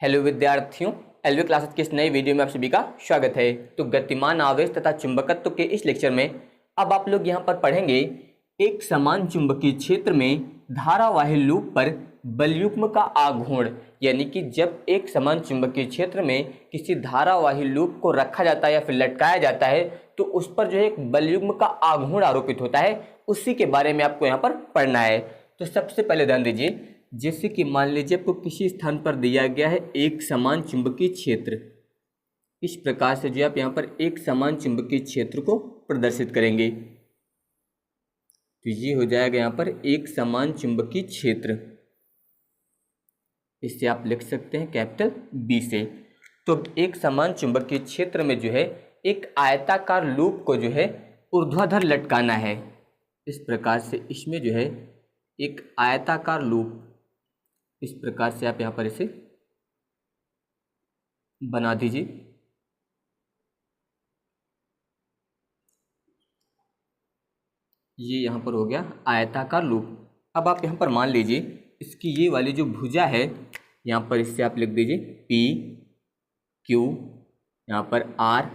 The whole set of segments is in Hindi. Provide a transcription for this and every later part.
हेलो विद्यार्थियों, एलवी क्लासेस की इस नई वीडियो में आप सभी का स्वागत है। तो गतिमान आवेश तथा चुंबकत्व के इस लेक्चर में अब आप लोग यहाँ पर पढ़ेंगे एक समान चुंबकीय क्षेत्र में धारावाही लूप पर बलयुग्म का आघूर्ण। यानी कि जब एक समान चुंबकीय क्षेत्र में किसी धारावाही लूप को रखा जाता है या फिर लटकाया जाता है तो उस पर जो है एक बलयुग्म का आघूर्ण आरोपित होता है, उसी के बारे में आपको यहाँ पर पढ़ना है। तो सबसे पहले ध्यान दीजिए, जैसे कि मान लीजिए आपको किसी स्थान पर दिया गया है एक समान चुंबकीय क्षेत्र। इस प्रकार से जो आप यहाँ पर एक समान चुंबकीय क्षेत्र को प्रदर्शित करेंगे तो ये हो जाएगा यहाँ पर एक समान चुंबकीय क्षेत्र। इससे आप लिख सकते हैं कैपिटल बी से। तो एक समान चुंबकीय क्षेत्र में जो है एक आयताकार लूप को जो है ऊर्ध्वाधर लटकाना है। इस प्रकार से इसमें जो है एक आयताकार लूप, इस प्रकार से आप यहाँ पर इसे बना दीजिए। ये यहाँ पर हो गया आयताकार लूप। अब आप यहाँ पर मान लीजिए इसकी ये वाली जो भुजा है यहाँ पर, इससे आप लिख दीजिए पी क्यू, यहाँ पर आर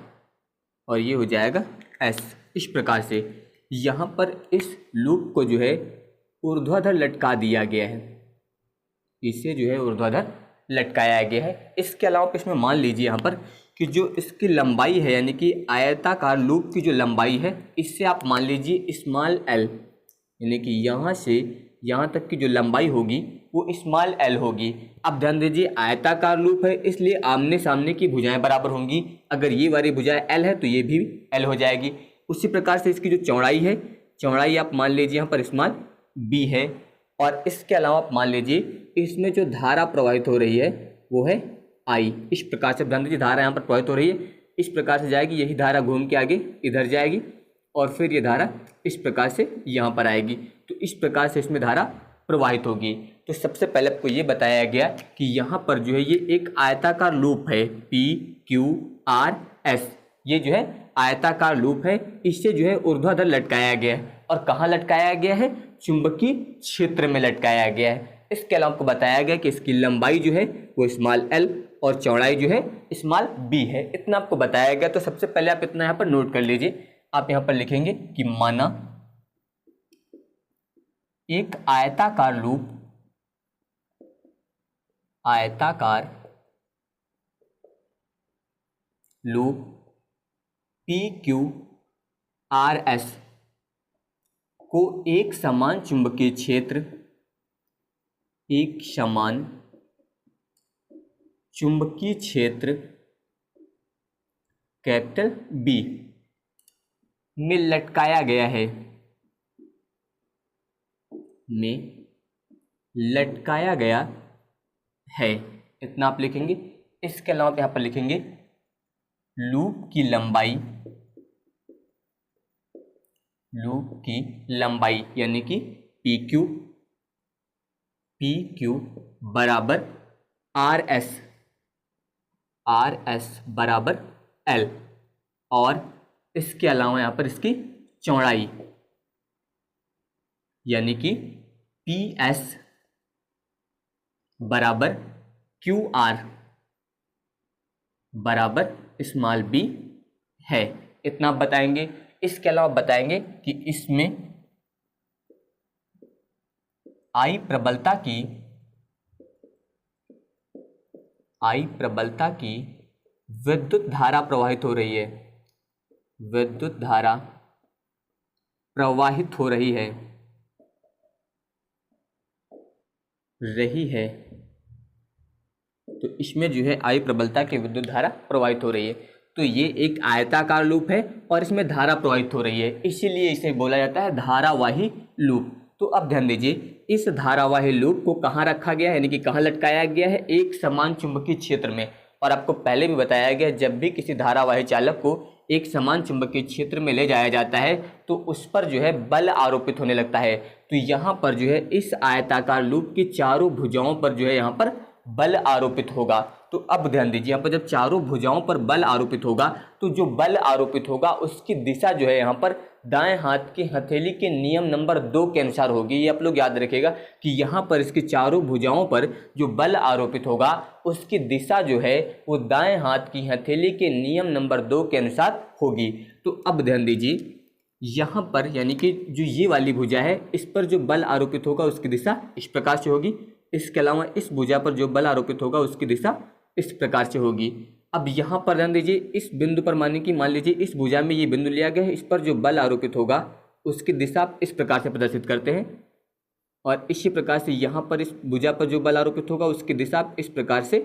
और ये हो जाएगा एस। इस प्रकार से यहाँ पर इस लूप को जो है ऊर्ध्वाधर लटका दिया गया है, इसे जो है ऊर्ध्वाधर लटकाया गया है। इसके अलावा इसमें मान लीजिए यहाँ पर कि जो इसकी लंबाई है, यानी कि आयताकार लूप की जो लंबाई है, इससे आप मान लीजिए स्मॉल एल, यानी कि यहाँ से यहाँ तक की जो लंबाई होगी वो स्मॉल एल होगी। अब ध्यान दीजिए आयताकार लूप है इसलिए आमने सामने की भुजाएं बराबर होंगी। अगर ये वाली भुजाएं एल है तो ये भी एल हो जाएगी। उसी प्रकार से इसकी जो चौड़ाई है, चौड़ाई आप मान लीजिए यहाँ पर स्मॉल बी है। और इसके अलावा आप मान लीजिए इसमें जो धारा प्रवाहित हो रही है वो है आई। इस प्रकार से ध्यान दीजिए धारा यहाँ पर प्रवाहित हो रही है, इस प्रकार से जाएगी, यही धारा घूम के आगे इधर जाएगी और फिर ये धारा इस प्रकार से यहाँ पर आएगी। तो इस प्रकार से इसमें धारा प्रवाहित होगी। तो सबसे पहले आपको ये बताया गया कि यहाँ पर जो है ये एक आयताकार लूप है, पी क्यू आर एस, ये जो है आयताकार लूप है, इससे जो है ऊर्ध्वाधर लटकाया गया है। और कहाँ लटकाया गया है? चुंबकीय क्षेत्र में लटकाया गया है। इसके अलावा आपको बताया गया कि इसकी लंबाई जो है वो स्मॉल एल और चौड़ाई जो है स्मॉल बी है। इतना आपको बताया गया। तो सबसे पहले आप इतना यहाँ पर नोट कर लीजिए। आप यहाँ पर लिखेंगे कि माना एक आयताकार लूप, आयताकार loop P Q R S को एक समान चुंबकीय क्षेत्र, एक समान चुंबकीय क्षेत्र कैपिटल बी में लटकाया गया है, में लटकाया गया है। इतना आप लिखेंगे। इसके अलावा यहाँ पर लिखेंगे लूप की लंबाई, लूप की लंबाई यानी कि पी क्यू बराबर आर एस बराबर एल। और इसके अलावा यहाँ पर इसकी चौड़ाई यानी कि पी एस बराबर क्यू आर बराबर स्मॉल बी है। इतना आप बताएंगे। इसके अलावा बताएंगे कि इसमें आई प्रबलता की विद्युत धारा प्रवाहित हो रही है, विद्युत धारा प्रवाहित हो रही है तो इसमें जो है आई प्रबलता की विद्युत धारा प्रवाहित हो रही है। तो ये एक आयताकार लूप है और इसमें धारा प्रवाहित हो रही है, इसीलिए इसे बोला जाता है धारावाही लूप। तो अब ध्यान दीजिए इस धारावाही लूप को कहाँ रखा गया है, यानी कि कहाँ लटकाया गया है? एक समान चुंबकीय क्षेत्र में। और आपको पहले भी बताया गया जब भी किसी धारावाही चालक को एक समान चुंबकीय क्षेत्र में ले जाया जाता है तो उस पर जो है बल आरोपित होने लगता है। तो यहाँ पर जो है इस आयताकार लूप की चारों भुजाओं पर जो है यहाँ पर बल आरोपित होगा। तो अब ध्यान दीजिए यहाँ पर जब चारों भुजाओं पर बल आरोपित होगा तो जो बल आरोपित होगा उसकी दिशा जो है यहाँ पर दाएं हाथ की हथेली के नियम नंबर 2 के अनुसार होगी। ये आप लोग याद रखिएगा कि यहाँ पर इसकी चारों भुजाओं पर जो बल आरोपित होगा उसकी दिशा जो है वो दाएं हाथ की हथेली के नियम नंबर 2 के अनुसार होगी। तो अब ध्यान दीजिए यहाँ पर यानी कि जो ये वाली भुजा है इस पर जो बल आरोपित होगा उसकी दिशा इस प्रकार से होगी। इसके अलावा इस भुजा पर जो बल आरोपित होगा उसकी दिशा इस प्रकार से होगी। अब यहाँ पर ध्यान दीजिए इस बिंदु पर मान लीजिए इस भुजा में ये बिंदु लिया गया है, इस पर जो बल आरोपित होगा उसकी दिशा आप इस प्रकार से प्रदर्शित करते हैं और इसी प्रकार से यहाँ पर इस भुजा पर जो बल आरोपित होगा उसकी दिशा आप इस प्रकार से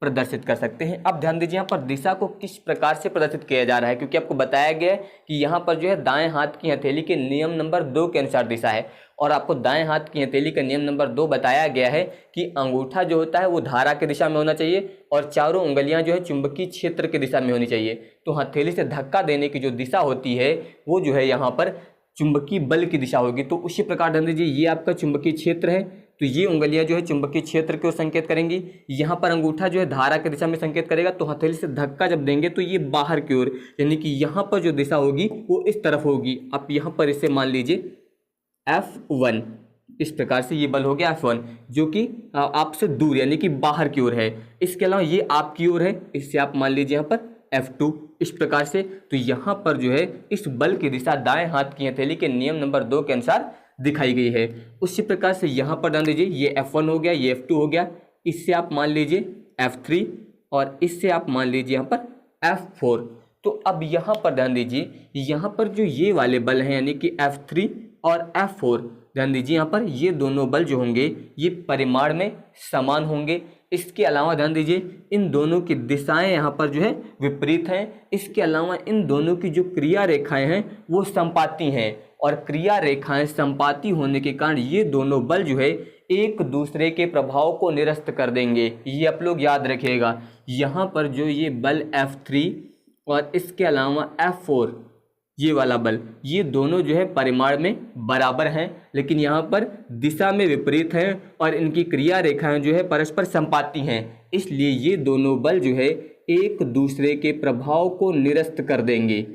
प्रदर्शित कर सकते हैं। अब ध्यान दीजिए यहाँ पर दिशा को किस प्रकार से प्रदर्शित किया जा रहा है, क्योंकि आपको बताया गया है कि यहाँ पर जो है दाएं हाथ की हथेली के नियम नंबर 2 के अनुसार दिशा है और आपको दाएं हाथ की हथेली का नियम नंबर 2 बताया गया है कि अंगूठा जो होता है वो धारा की दिशा में होना चाहिए और चारों उंगलियां जो है चुंबकीय क्षेत्र की दिशा में होनी चाहिए। तो हथेली से धक्का देने की जो दिशा होती है वो जो है यहाँ पर चुंबकीय बल की दिशा होगी। तो उसी प्रकार ध्यान दीजिए ये आपका चुंबकीय क्षेत्र है, तो ये उंगलियां जो है चुंबकीय क्षेत्र को संकेत करेंगी। यहाँ पर अंगूठा जो है धारा की दिशा में संकेत करेगा। तो हथेली से धक्का जब देंगे तो ये बाहर की ओर यानी कि यहाँ पर जो दिशा होगी वो इस तरफ होगी। आप यहाँ पर इसे मान लीजिए F1, इस प्रकार से ये बल हो गया F1 जो कि आपसे दूर यानी कि बाहर की ओर है। इसके अलावा ये आपकी ओर है, इससे आप मान लीजिए यहाँ पर F2 इस प्रकार से। तो यहाँ पर जो है इस बल की दिशा दाएं हाथ की हथेली के नियम नंबर 2 के अनुसार दिखाई गई है। उसी प्रकार से यहाँ पर ध्यान दीजिए ये F1 हो गया, ये F2 हो गया, इससे आप मान लीजिए F3 और इससे आप मान लीजिए यहाँ पर F4। तो अब यहाँ पर ध्यान दीजिए यहाँ पर जो ये वाले बल हैं यानी कि F3 और F4, ध्यान दीजिए यहाँ पर ये दोनों बल जो होंगे ये परिमाण में समान होंगे। इसके अलावा ध्यान दीजिए इन दोनों की दिशाएं यहाँ पर जो है विपरीत हैं। इसके अलावा इन दोनों की जो क्रिया रेखाएं हैं वो संपाती हैं और क्रिया रेखाएं संपाती होने के कारण ये दोनों बल जो है एक दूसरे के प्रभाव को निरस्त कर देंगे। ये आप लोग याद रखिएगा। यहाँ पर जो ये बल F3 और इसके अलावा F4 ये वाला बल ये दोनों जो है परिमाण में बराबर हैं लेकिन यहाँ पर दिशा में विपरीत हैं और इनकी क्रिया रेखाएं जो है परस्पर संपाती हैं। इसलिए ये दोनों बल जो है एक दूसरे के प्रभाव को निरस्त कर देंगे।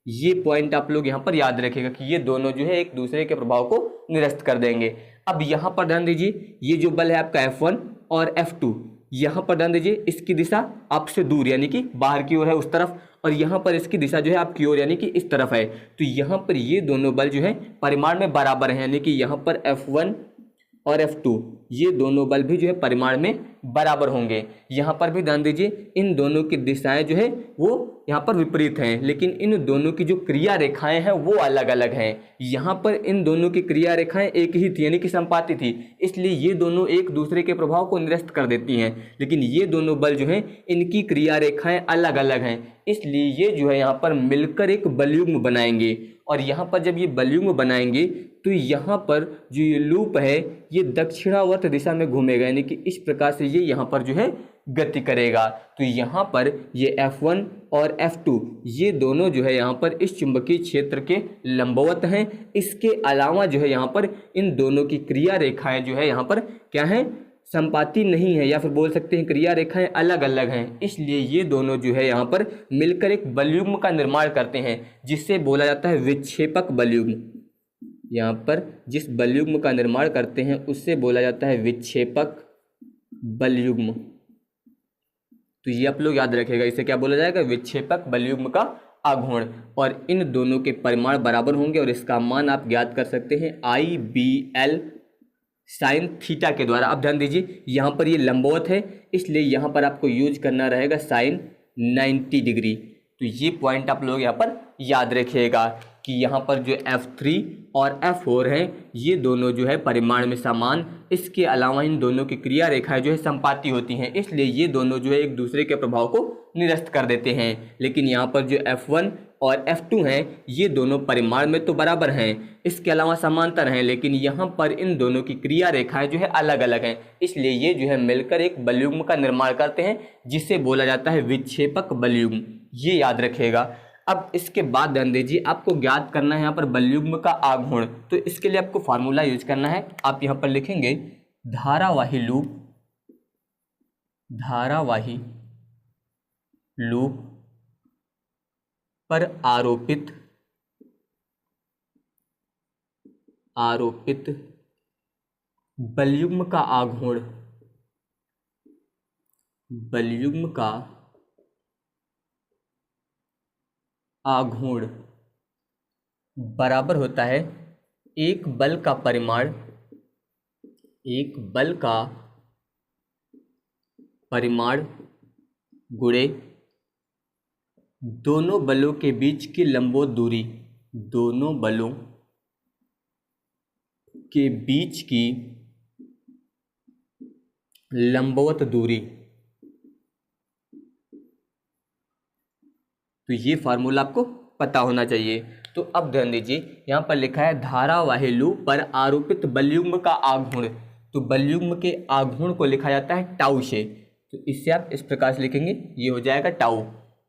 ये पॉइंट आप लोग यहाँ पर याद रखिएगा कि ये दोनों जो है एक दूसरे के प्रभाव को निरस्त कर देंगे। अब यहाँ पर ध्यान दीजिए ये जो बल है आपका F1 और F2, यहाँ पर ध्यान दीजिए इसकी दिशा आपसे दूर यानी कि बाहर की ओर है उस तरफ और यहाँ पर इसकी दिशा जो है आपकी ओर यानी कि इस तरफ है। तो यहाँ पर ये दोनों बल जो है परिमाण में बराबर हैं यानी कि यहाँ पर F1 और F2 ये दोनों बल भी जो है परिमाण में बराबर होंगे। यहाँ पर भी ध्यान दीजिए इन दोनों की दिशाएं जो है वो यहाँ पर विपरीत हैं लेकिन इन दोनों की जो क्रिया रेखाएं हैं वो अलग अलग हैं। यहाँ पर इन दोनों की क्रिया रेखाएं एक ही थी यानी कि संपाती थी, इसलिए ये दोनों एक दूसरे के प्रभाव को निरस्त कर देती हैं। लेकिन ये दोनों बल जो हैं इनकी क्रिया रेखाएं अलग अलग हैं, इसलिए ये जो है यहाँ पर मिलकर एक बलयुग्म बनाएंगे। और यहाँ पर जब ये बलयुग्म बनाएंगे तो यहाँ पर जो ये लूप है ये दक्षिणावर्त दिशा में घूमेगा यानी कि इस प्रकार से ये यहाँ पर जो है गति करेगा। तो यहाँ पर ये F1 और F2 ये दोनों जो है यहाँ पर इस चुंबकीय क्षेत्र के लंबवत हैं। इसके अलावा जो है यहाँ पर इन दोनों की क्रिया रेखाएं जो है यहाँ पर क्या है संपाती नहीं है या फिर बोल सकते हैं क्रिया रेखाएं अलग अलग हैं। इसलिए ये दोनों जो है यहाँ पर मिलकर एक बलयुग्म का निर्माण करते हैं जिससे बोला जाता है विक्षेपक बलयुग्म। यहाँ पर जिस बलयुग्म का निर्माण करते हैं उससे बोला जाता है विक्षेपक बलयुग्म। तो ये आप लोग याद रखिएगा, इसे क्या बोला जाएगा विक्षेपक बलयुग्म का आघूर्ण। और इन दोनों के परिमाण बराबर होंगे और इसका मान आप ज्ञात कर सकते हैं IBL साइन थीटा के द्वारा। अब ध्यान दीजिए यहाँ पर ये लंबवत है इसलिए यहाँ पर आपको यूज करना रहेगा साइन 90 डिग्री। तो ये पॉइंट आप लोग यहाँ पर याद रखिएगा कि यहाँ पर जो F3 और F4 हैं ये दोनों जो है परिमाण में समान। इसके अलावा इन दोनों की क्रिया रेखाएं जो है संपाती होती हैं, इसलिए ये दोनों जो है एक दूसरे के प्रभाव को निरस्त कर देते हैं। लेकिन यहाँ पर जो F1 और F2 हैं ये दोनों परिमाण में तो बराबर हैं, इसके अलावा समांतर हैं, लेकिन यहाँ पर इन दोनों की क्रिया रेखाएं जो है अलग अलग हैं। इसलिए ये जो है मिलकर एक बलयुग्म का निर्माण करते हैं जिसे बोला जाता है विक्षेपक बलयुग्म। ये याद रखिएगा। अब इसके बाद ध्यान दीजिए आपको ज्ञात करना है यहाँ पर बलयुग्म का आघूर्ण। तो इसके लिए आपको फार्मूला यूज करना है। आप यहाँ पर लिखेंगे धारावाही लूप धारावाही लूप पर आरोपित बलयुग्म का आघूर्ण बराबर होता है एक बल का परिमाण गुणे दोनों बलों के बीच की लंबवत दूरी। दोनों बलों के बीच की लंबवत दूरी। तो ये फार्मूला आपको पता होना चाहिए। तो अब ध्यान दीजिए, यहाँ पर लिखा है धारावाही लूप पर आरोपित बलयुग्म का आघूर्ण। तो बलयुग्म के आघूर्ण को लिखा जाता है टाउ से। तो इससे आप इस प्रकार से लिखेंगे, ये हो जाएगा टाउ।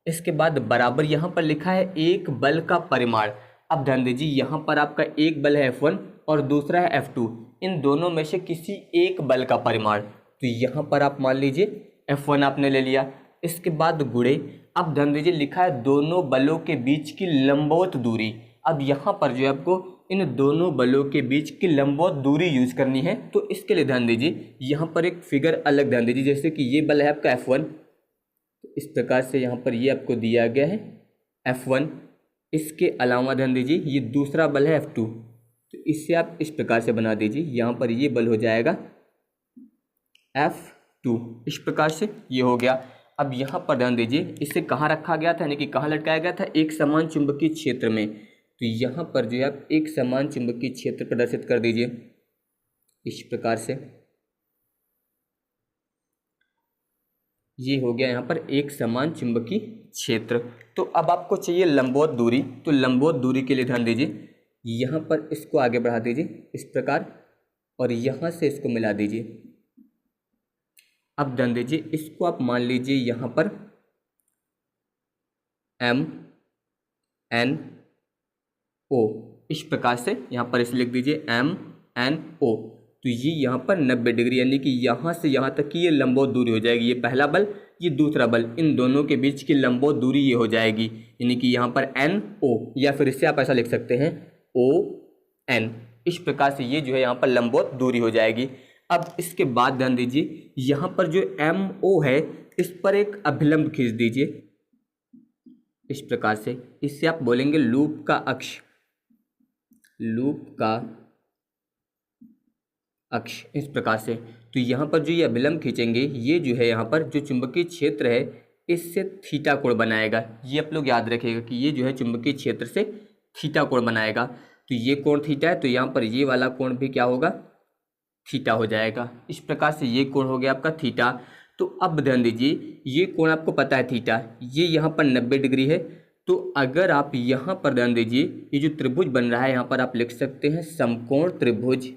इसके बाद बराबर यहाँ पर लिखा है एक बल का परिमाण। अब ध्यान दीजिए, यहाँ पर आपका एक बल है F1 और दूसरा है F2। इन दोनों में से किसी एक बल का परिमाण। तो यहाँ पर आप मान लीजिए F1 आपने ले लिया। इसके बाद गुणे, अब ध्यान दीजिए लिखा है दोनों बलों के बीच की लंबवत दूरी। अब यहाँ पर जो है आपको इन दोनों बलों के बीच की लंबवत दूरी यूज करनी है। तो इसके लिए ध्यान दीजिए, यहाँ पर एक फिगर अलग ध्यान दीजिए। जैसे कि ये बल है आपका F1, इस प्रकार से यहाँ पर ये आपको दिया गया है F1। इसके अलावा ध्यान दीजिए ये दूसरा बल है F2। तो इससे आप इस प्रकार से बना दीजिए, यहाँ पर ये बल हो जाएगा F2। इस प्रकार से ये हो गया। अब यहाँ पर ध्यान दीजिए, इसे कहाँ रखा गया था, यानी कि कहाँ लटकाया गया था, एक समान चुंबकीय क्षेत्र में। तो यहाँ पर जो है आप एक समान चुंबकीय क्षेत्र प्रदर्शित कर दीजिए इस प्रकार से। ये हो गया यहाँ पर एक समान चुंबकीय क्षेत्र। तो अब आपको चाहिए लंबवत दूरी। तो लंबवत दूरी के लिए ध्यान दीजिए, यहाँ पर इसको आगे बढ़ा दीजिए इस प्रकार और यहाँ से इसको मिला दीजिए। अब ध्यान दीजिए, इसको आप मान लीजिए यहाँ पर MNO। इस प्रकार से यहाँ पर इसे लिख दीजिए MNO। तो ये यहाँ पर 90 डिग्री, यानी कि यहाँ से यहाँ तक की ये लंबवत दूरी हो जाएगी। ये पहला बल, ये दूसरा बल, इन दोनों के बीच की लंबवत दूरी ये हो जाएगी, यानी कि यहाँ पर NO, या फिर इससे आप ऐसा लिख सकते हैं ON। इस प्रकार से ये जो है यहाँ पर लंबवत दूरी हो जाएगी। अब इसके बाद ध्यान दीजिए, यहाँ पर जो MO है इस पर एक अभिलंब खींच दीजिए इस प्रकार से। इससे आप बोलेंगे लूप का अक्ष इस प्रकार से। तो यहाँ पर जो ये अभिलंब खींचेंगे, ये जो है यहाँ पर जो चुंबकीय क्षेत्र है इससे थीटा कोण बनाएगा। ये आप लोग याद रखिएगा कि ये जो है चुंबकीय क्षेत्र से थीटा कोण बनाएगा। तो ये कोण थीटा है, तो यहाँ पर ये वाला कोण भी क्या होगा, थीटा हो जाएगा। इस प्रकार से ये कोण हो गया आपका थीटा। तो अब ध्यान दीजिए, ये कोण आपको पता है थीटा, ये यहाँ पर 90 डिग्री है। तो अगर आप यहाँ पर ध्यान दीजिए, ये जो त्रिभुज बन रहा है यहाँ पर आप लिख सकते हैं समकोण त्रिभुज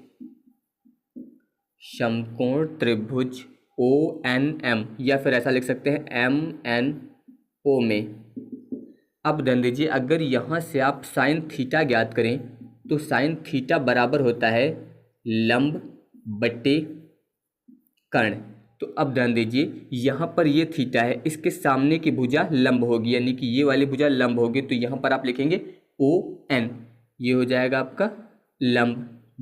ONM, या फिर ऐसा लिख सकते हैं MNO में। अब ध्यान दीजिए, अगर यहाँ से आप साइन थीटा ज्ञात करें तो साइन थीटा बराबर होता है लंब बट्टे कर्ण। तो अब ध्यान दीजिए, यहाँ पर ये थीटा है, इसके सामने की भुजा लंब होगी, यानी कि ये वाली भुजा लंब होगी। तो यहाँ पर आप लिखेंगे ON, ये हो जाएगा आपका लंब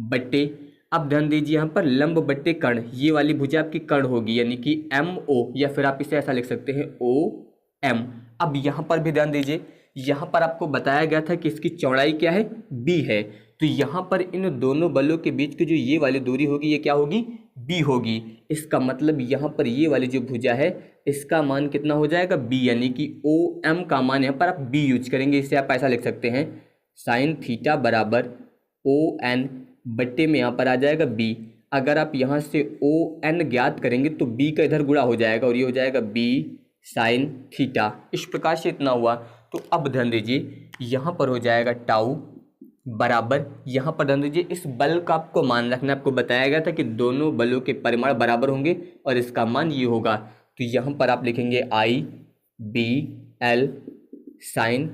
बट्टे। अब ध्यान दीजिए, यहाँ पर लंब बट्टे कर्ण, ये वाली भुजा आपकी कर्ण होगी, यानी कि MO, या फिर आप इसे ऐसा लिख सकते हैं OM। अब यहाँ पर भी ध्यान दीजिए, यहाँ पर आपको बताया गया था कि इसकी चौड़ाई क्या है, B है। तो यहाँ पर इन दोनों बलों के बीच की जो ये वाली दूरी होगी, ये क्या होगी, B होगी। इसका मतलब यहाँ पर ये वाली जो भुजा है इसका मान कितना हो जाएगा, B, यानी कि OM का मान यहाँ पर आप B यूज करेंगे। इसे आप ऐसा लिख सकते हैं साइन थीटा बराबर ON बट्टे में यहाँ पर आ जाएगा B। अगर आप यहाँ से ON ज्ञात करेंगे तो B का इधर गुणा हो जाएगा और ये हो जाएगा B साइन थीटा। इस प्रकार से इतना हुआ। तो अब ध्यान दीजिए, यहाँ पर हो जाएगा टाउ बराबर, यहाँ पर ध्यान दीजिए इस बल का आपको मान रखना। आपको बताया गया था कि दोनों बलों के परिमाण बराबर होंगे और इसका मान ये होगा। तो यहाँ पर आप लिखेंगे IBL साइन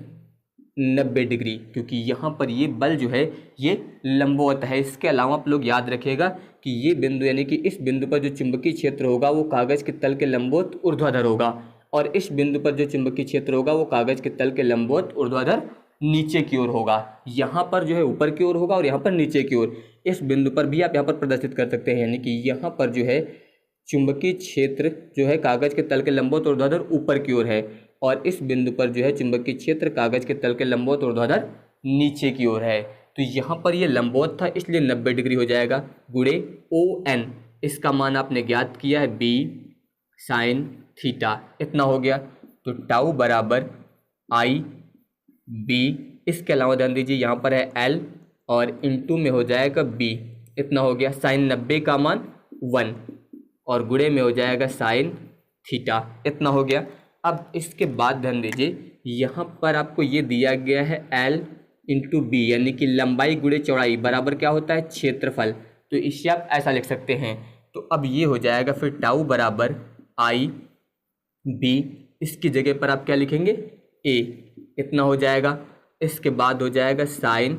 90 डिग्री, क्योंकि यहाँ पर ये बल जो है ये लंबवत है। इसके अलावा आप लोग याद रखिएगा कि ये बिंदु यानी कि इस बिंदु पर जो चुंबकीय क्षेत्र होगा वो कागज के तल के लंबवत ऊर्ध्वाधर होगा, और इस बिंदु पर जो चुंबकीय क्षेत्र होगा वो कागज के तल के लंबवत ऊर्ध्वाधर नीचे की ओर होगा। यहाँ पर जो है ऊपर की ओर होगा और यहाँ पर नीचे की ओर। इस बिंदु पर भी आप यहाँ पर प्रदर्शित कर सकते हैं, यानी कि यहाँ पर जो है चुंबकीय क्षेत्र जो है कागज के तल के लंबवत ऊर्ध्वाधर ऊपर की ओर है, और इस बिंदु पर जो है चुंबकीय क्षेत्र कागज के तल के लंबवत ऊर्ध्वाधर नीचे की ओर है। तो यहाँ पर ये लंबवत था इसलिए 90 डिग्री हो जाएगा, गुणे ON, इसका मान आपने ज्ञात किया है B साइन थीटा, इतना हो गया। तो टाउ बराबर IB, इसके अलावा ध्यान दीजिए यहाँ पर है L और इनटू में हो जाएगा B, इतना हो गया। साइन 90 का मान 1 और गुणे में हो जाएगा साइन थीटा, इतना हो गया। अब इसके बाद ध्यान दीजिए यहाँ पर आपको ये दिया गया है L इंटू B, यानी कि लंबाई गुणे चौड़ाई बराबर क्या होता है क्षेत्रफल, तो इसे आप ऐसा लिख सकते हैं। तो अब ये हो जाएगा फिर टाउ बराबर IB, इसकी जगह पर आप क्या लिखेंगे A, इतना हो जाएगा। इसके बाद हो जाएगा साइन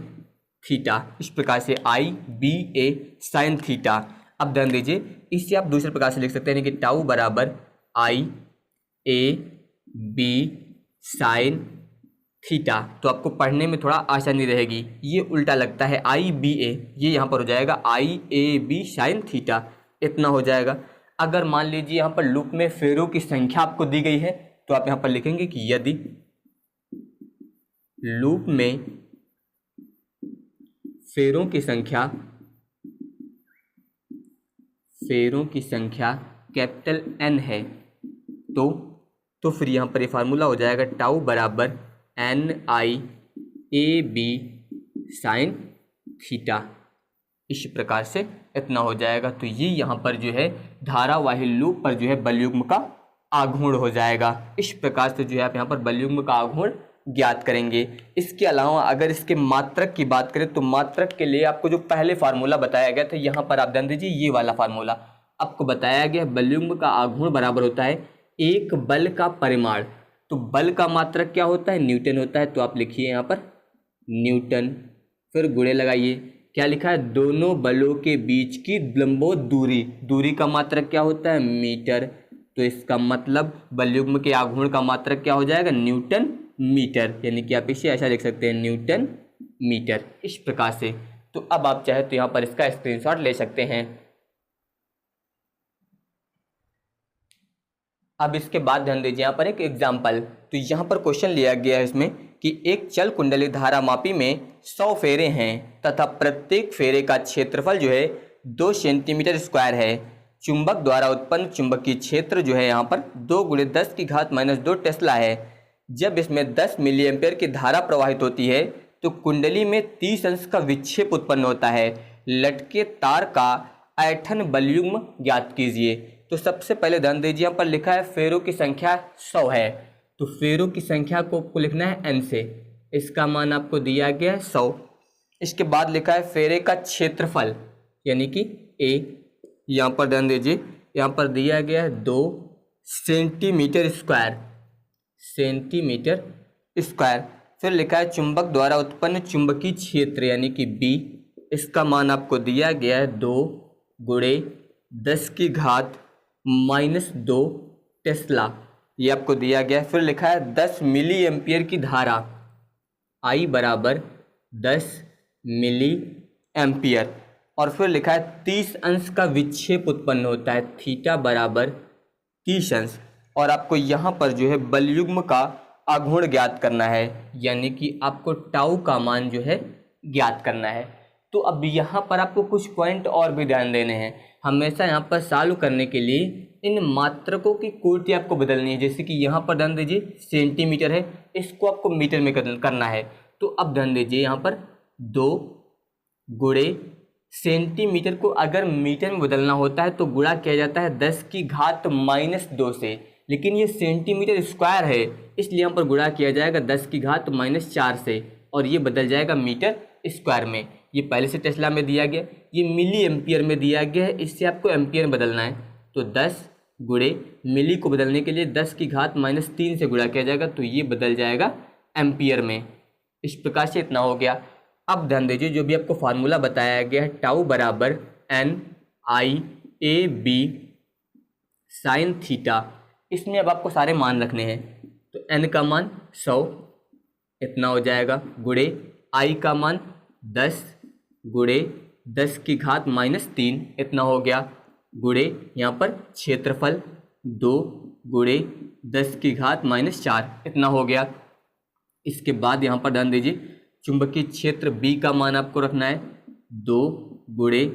थीटा, इस प्रकार से IBA साइन थीटा। अब ध्यान दीजिए इसे आप दूसरे प्रकार से लिख सकते हैं कि टाउ बराबर IAB साइन थीटा। तो आपको पढ़ने में थोड़ा आसानी रहेगी, ये उल्टा लगता है IBA, ये यहाँ पर हो जाएगा IAB साइन थीटा, इतना हो जाएगा। अगर मान लीजिए यहाँ पर लूप में फेरों की संख्या आपको दी गई है तो आप यहाँ पर लिखेंगे कि यदि लूप में फेरों की संख्या कैपिटल N है तो फिर यहाँ पर ये फार्मूला हो जाएगा टाउ बराबर NIAB साइन थीटा, इस प्रकार से इतना हो जाएगा। तो ये यहाँ पर जो है धारावाही लूप पर जो है बलयुग्म का आघूर्ण हो जाएगा। इस प्रकार से जो है आप यहाँ पर बलयुग्म का आघूर्ण ज्ञात करेंगे। इसके अलावा अगर इसके मात्रक की बात करें तो मात्रक के लिए आपको जो पहले फार्मूला बताया गया था, यहाँ पर आप ध्यान दीजिए ये वाला फार्मूला आपको बताया गया, बलयुग्म का आघूर्ण बराबर होता है एक बल का परिमाण। तो बल का मात्रक क्या होता है, न्यूटन होता है, तो आप लिखिए यहाँ पर न्यूटन, फिर गुणे लगाइए, क्या लिखा है दोनों बलों के बीच की लंबवत दूरी का मात्रक क्या होता है मीटर। तो इसका मतलब बलयुग्म के आघूर्ण का मात्रक क्या हो जाएगा न्यूटन मीटर, यानी कि आप इसे ऐसा लिख सकते हैं न्यूटन मीटर, इस प्रकार से। तो अब आप चाहे तो यहाँ पर इसका स्क्रीनशॉट ले सकते हैं। अब इसके बाद ध्यान दीजिए यहाँ पर एक एग्जाम्पल, तो यहाँ पर क्वेश्चन लिया गया है इसमें कि एक चल कुंडली धारा मापी में 100 फेरे हैं तथा प्रत्येक फेरे का क्षेत्रफल जो है 2 सेंटीमीटर स्क्वायर है। चुंबक द्वारा उत्पन्न चुंबकीय क्षेत्र जो है यहाँ पर 2 × 10⁻² टेस्ला है। जब इसमें 10 मिली एम्पेयर की धारा प्रवाहित होती है तो कुंडली में 30 अंश का विक्षेप उत्पन्न होता है। लटके तार का ऐंठन बलयुग्म ज्ञात कीजिए। तो सबसे पहले ध्यान दीजिए यहाँ पर लिखा है फेरों की संख्या 100 है, तो फेरों की संख्या को आपको लिखना है n से, इसका मान आपको दिया गया है 100। इसके बाद लिखा है फेरे का क्षेत्रफल यानी कि A, यहाँ पर ध्यान दीजिए यहाँ पर दिया गया है 2 सेंटीमीटर स्क्वायर। फिर लिखा है चुंबक द्वारा उत्पन्न चुंबकीय क्षेत्र यानी कि B, इसका मान आपको दिया गया है 2 × 10⁻² टेस्ला, ये आपको दिया गया है। फिर लिखा है 10 मिली एम्पियर की धारा I बराबर 10 मिली एम्पियर, और फिर लिखा है 30 अंश का विक्षेप उत्पन्न होता है, थीटा बराबर 30 अंश, और आपको यहाँ पर जो है बलयुग्म का आघूर्ण ज्ञात करना है, यानी कि आपको टाउ का मान जो है ज्ञात करना है। तो अब यहाँ पर आपको कुछ पॉइंट और भी ध्यान देने हैं। हमेशा यहाँ पर सॉल्व करने के लिए इन मात्रकों की कोटि आपको बदलनी है। जैसे कि यहाँ पर ध्यान दीजिए सेंटीमीटर है, इसको आपको मीटर में करना है। तो अब ध्यान दीजिए यहाँ पर 2 × सेंटीमीटर को अगर मीटर में बदलना होता है तो गुणा किया जाता है 10⁻² से, लेकिन ये सेंटीमीटर स्क्वायर है इसलिए यहाँ पर गुणा किया जाएगा 10⁻4 से, और ये बदल जाएगा मीटर स्क्वायर में। ये पहले से टेस्ला में दिया गया, ये मिली एम्पियर में दिया गया है, इससे आपको एम्पियर में बदलना है। तो 10 × मिली को बदलने के लिए 10⁻³ से गुणा किया जाएगा, तो ये बदल जाएगा एम्पियर में। इस प्रकार से इतना हो गया। अब ध्यान दीजिए जो भी आपको फार्मूला बताया गया है टाउ बराबर आई ए बी साइन थीटा। इसमें अब आपको सारे मान रखने हैं। तो n का मान 100 इतना हो जाएगा, गुणे i का मान 10 गुणे 10 की घात -3 इतना हो गया, गुणे यहाँ पर क्षेत्रफल 2 गुणे 10 की घात -4 इतना हो गया। इसके बाद यहाँ पर ध्यान दीजिए, चुंबकीय क्षेत्र B का मान आपको रखना है 2 गुणे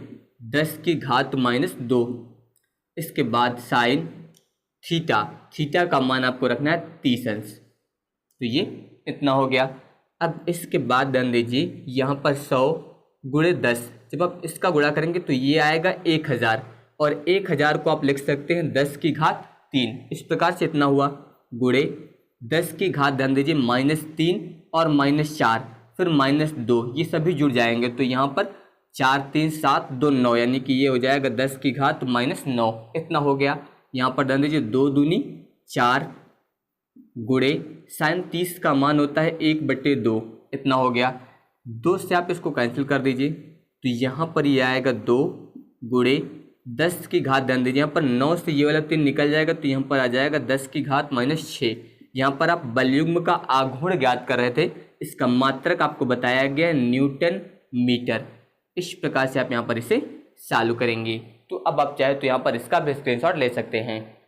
10 की घात -2। इसके बाद साइन थीटा का मान आपको रखना है 30 अंश। तो ये इतना हो गया। अब इसके बाद ध्यान दीजिए, यहाँ पर 100 गुणे 10, जब आप इसका गुणा करेंगे तो ये आएगा 1000, और 1000 को आप लिख सकते हैं 10 की घात 3। इस प्रकार से इतना हुआ, गुणे 10 की घात ध्यान दीजिए -3 और -4 फिर -2, ये सभी जुड़ जाएंगे। तो यहाँ पर 4 3 7 2 9, यानी कि ये हो जाएगा 10 की घात -9 इतना हो गया। यहाँ पर ध्यान दीजिए 2 दूनी 4 गुणे साइन 30 का मान होता है 1/2 इतना हो गया। 2 से आप इसको कैंसिल कर दीजिए, तो यहाँ पर ये आएगा 2 गुणे 10 की घात, ध्यान दीजिए यहाँ पर 9 से ये वाला 3 निकल जाएगा, तो यहाँ पर आ जाएगा 10 की घात -6। यहाँ पर आप बलयुग्म का आघूर्ण ज्ञात कर रहे थे, इसका मात्रक आपको बताया गया है न्यूटन मीटर। इस प्रकार से आप यहाँ पर इसे चालू करेंगे। तो अब आप चाहे तो यहाँ पर इसका भी स्क्रीनशॉट ले सकते हैं।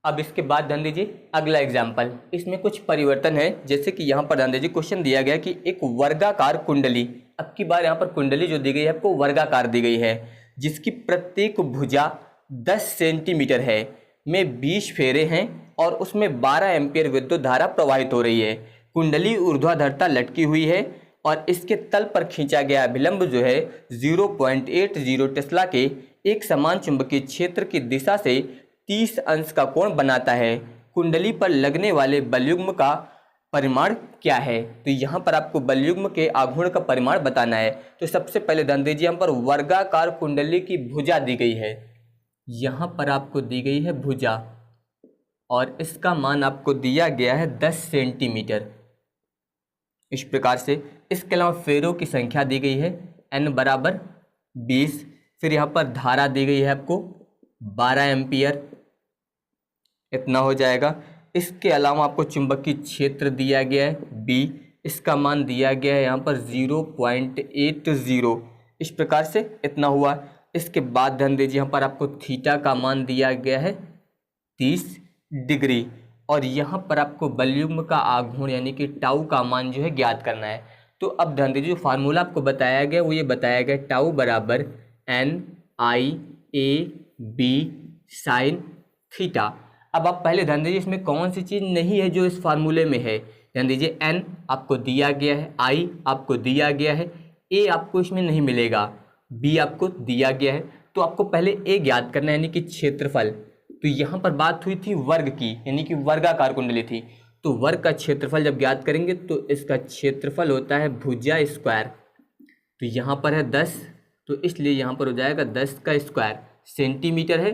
अब इसके बाद ध्यान दीजिए अगला एग्जाम्पल, इसमें कुछ परिवर्तन है। जैसे कि यहाँ पर ध्यान दीजिए क्वेश्चन दिया गया कि एक वर्गाकार कुंडली, अब की बार यहाँ पर कुंडली जो दी गई है आपको वर्गाकार दी गई है, जिसकी प्रत्येक भुजा 10 सेंटीमीटर है, में 20 फेरे हैं और उसमें 12 एम्पियर विद्युत धारा प्रवाहित हो रही है। कुंडली ऊर्ध्वाधरता लटकी हुई है और इसके तल पर खींचा गया अभिलंब जो है 0.80 टेस्ला के एक समान चुंबकीय क्षेत्र की दिशा से 30 अंश का कोण बनाता है। कुंडली पर लगने वाले बलयुग्म का परिमाण क्या है? तो यहाँ पर आपको बलयुग्म के आघूर्ण का परिमाण बताना है। तो सबसे पहले ध्यान दीजिए, यहाँ पर वर्गाकार कुंडली की भुजा दी गई है, यहाँ पर आपको दी गई है भुजा और इसका मान आपको दिया गया है 10 सेंटीमीटर। इस प्रकार से इसके अलावा फेरों की संख्या दी गई है n बराबर 20। फिर यहाँ पर धारा दी गई है आपको 12 एम्पियर इतना हो जाएगा। इसके अलावा आपको चुंबकीय क्षेत्र दिया गया है B, इसका मान दिया गया है यहाँ पर 0.80। इस प्रकार से इतना हुआ। इसके बाद ध्यान दीजिए यहाँ पर आपको थीटा का मान दिया गया है 30 डिग्री और यहाँ पर आपको बलयुग्म का आघूर्ण यानी कि टाउ का मान जो है ज्ञात करना है। तो अब ध्यान दीजिए जो फार्मूला आपको बताया गया वो ये बताया गया टाउ बराबर NIAB साइन थीटा। अब आप पहले ध्यान दीजिए इसमें कौन सी चीज़ नहीं है जो इस फार्मूले में है। ध्यान दीजिए N आपको दिया गया है, I आपको दिया गया है, A आपको इसमें नहीं मिलेगा, B आपको दिया गया है। तो आपको पहले A ज्ञात करना है यानी कि क्षेत्रफल। तो यहाँ पर बात हुई थी वर्ग की यानी कि वर्गाकार कुंडली थी, तो वर्ग का क्षेत्रफल जब ज्ञात करेंगे तो इसका क्षेत्रफल होता है भुजा स्क्वायर। तो यहाँ पर है 10, तो इसलिए यहाँ पर हो जाएगा 10 का स्क्वायर। सेंटीमीटर है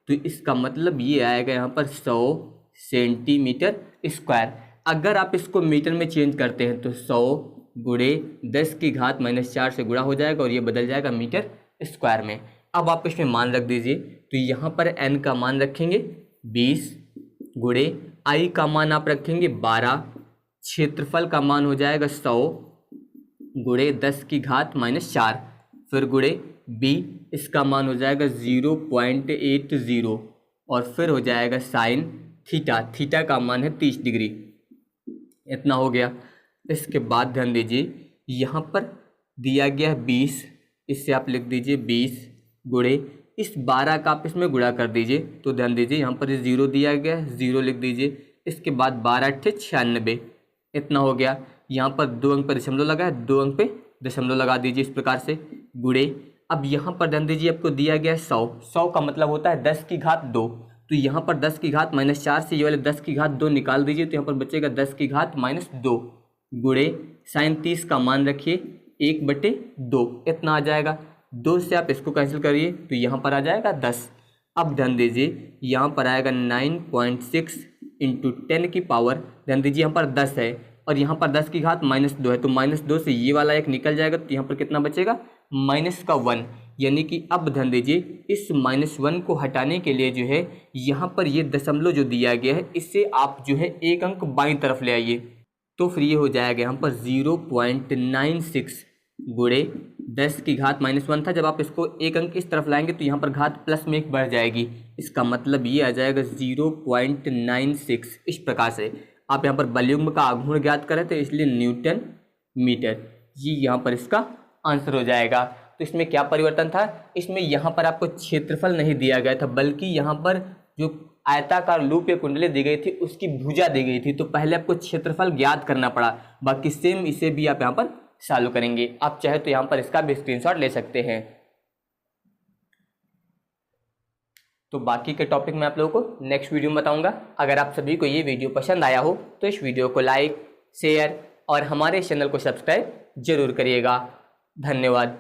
तो इसका मतलब ये आएगा यहाँ पर 100 सेंटीमीटर स्क्वायर। अगर आप इसको मीटर में चेंज करते हैं तो 100 गुणे 10 की घात -4 से गुणा हो जाएगा और ये बदल जाएगा मीटर स्क्वायर में। अब आप इसमें मान रख दीजिए, तो यहाँ पर n का मान रखेंगे 20 गुणे I का मान आप रखेंगे 12, क्षेत्रफल का मान हो जाएगा 100 गुणे 10 की घात -4, फिर गुणे B इसका मान हो जाएगा 0.80 और फिर हो जाएगा साइन थीटा का मान है 30 डिग्री इतना हो गया। इसके बाद ध्यान दीजिए यहाँ पर दिया गया है 20, इससे आप लिख दीजिए 20 गुणे इस 12 का आप इसमें गुणा कर दीजिए। तो ध्यान दीजिए यहाँ पर 0 दिया गया है, 0 लिख दीजिए। इसके बाद 12 × 96 इतना हो गया। यहाँ पर 2 अंक पर दशमलव लगा है, 2 अंक पे दशमलव लगा दीजिए इस प्रकार से गुणे। अब यहाँ पर ध्यान दीजिए आपको दिया गया है 100 का मतलब होता है 10 की घात 2। तो यहाँ पर 10 की घात -4 से ये वाले 10 की घात 2 निकाल दीजिए, तो यहाँ पर बचेगा 10 की घात -2 गुणे साइन 30 का मान रखिए 1/2 इतना आ जाएगा। 2 से आप इसको कैंसिल करिए तो यहाँ पर आ जाएगा 10। अब ध्यान दीजिए यहाँ पर आएगा 9.6 × 10 की पावर, ध्यान दीजिए यहाँ पर 10 है और यहाँ पर 10 की घात -2 है, तो -2 से ये वाला एक निकल जाएगा, तो यहाँ पर कितना बचेगा -1, यानी कि अब ध्यान दीजिए इस -1 को हटाने के लिए जो है यहाँ पर ये दशमलव जो दिया गया है इससे आप जो है एक अंक बाईं तरफ ले आइए, तो फिर ये हो जाएगा यहाँ पर 0.96 गुणे 10 की घात -1 था। जब आप इसको एक अंक इस तरफ लाएंगे तो यहाँ पर घात प्लस में 1 बढ़ जाएगी, इसका मतलब ये आ जाएगा 0.96। इस प्रकार से आप यहाँ पर बलयुग्म का आघूर्ण ज्ञात करें तो इसलिए न्यूटन मीटर, ये यहाँ पर इसका आंसर हो जाएगा। तो इसमें क्या परिवर्तन था, इसमें यहाँ पर आपको क्षेत्रफल नहीं दिया गया था, बल्कि यहाँ पर जो आयताकार लूप या कुंडली दी गई थी उसकी भुजा दी गई थी, तो पहले आपको क्षेत्रफल ज्ञात करना पड़ा। बाकी सेम इसे भी आप यहाँ पर सॉल्व करेंगे। आप चाहे तो यहाँ पर इसका भी स्क्रीनशॉट ले सकते हैं। तो बाकी के टॉपिक मैं आप लोगों को नेक्स्ट वीडियो में बताऊंगा। अगर आप सभी को ये वीडियो पसंद आया हो तो इस वीडियो को लाइक, शेयर और हमारे चैनल को सब्सक्राइब जरूर करिएगा। धन्यवाद।